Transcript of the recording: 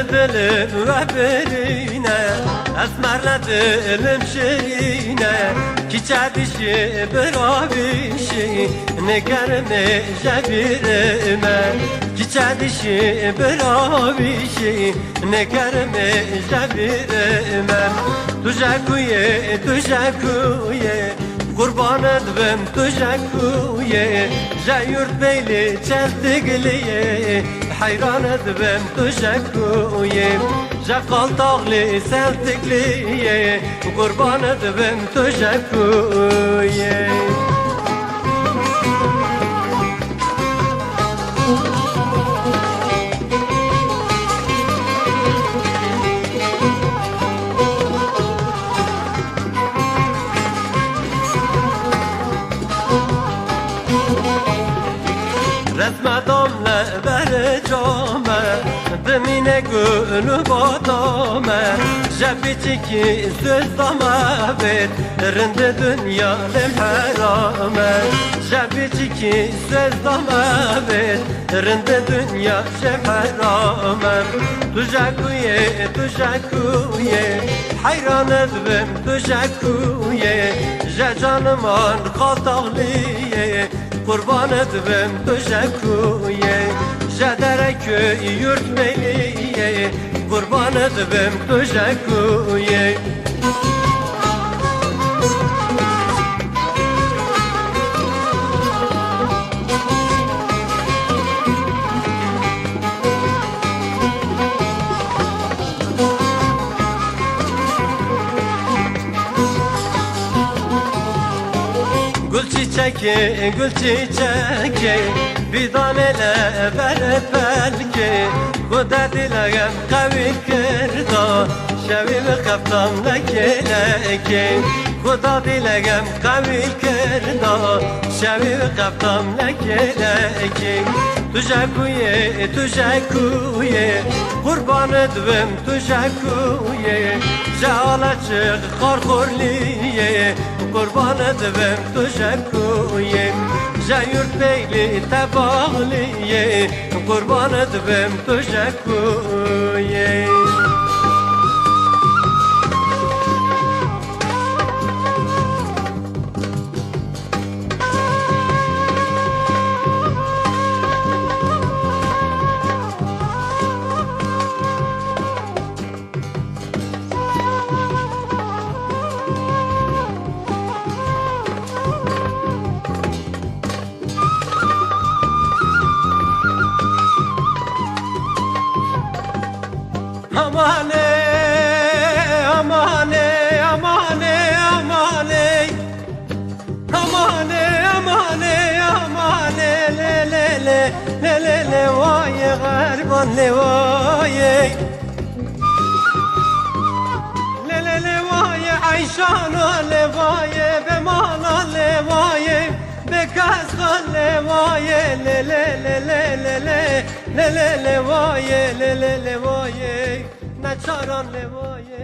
دلم و برینه از مرد دلم شیرینه کی چدیشی براویشی نگرم جبیرمه کی چدیشی براویشی نگرم جبیرمه تو جکویه قربانت بم تو جکویه جایورد بیلی چلتگلیه حیرانت بم تو جکویه جقال تاغلی سلتگلیه قربانت بم تو جکویه رسمتم لبر جامه دمینه گل بادامه جبی چکی söz dama ver rende dünya dem harame جبی چکی söz dama ver rende dünya dem harame tu jakuye hayran edbim tu jakuye canım an xatağliye Kurban edbim tu jakuye Jadere köy yurt beyliye Kurban edbim tu jakuye Gül çiçeği Bidanele bere belki Kuda dilegem kavil kerda Şevimi kaftam lekeleki Kuda dilegem kavil kerda Şevimi kaftam lekeleki Tujakuye Kurban edbim tujakuye Jala çık korkurliye Kurban edbim tujakuye Jayurt beyli tebağliye Kurban edbim tujakuye Amane, amane, amane, amane Amane, amane, amane Le, le, le, le, le, le Vaye garban le vaye Le, le, le vaye Ayşana le vaye Bemana le vaye Bekazga le vaye Le, le, le, le, le, le Le, le, le vaye Le, le, le vaye Naçaran le vaye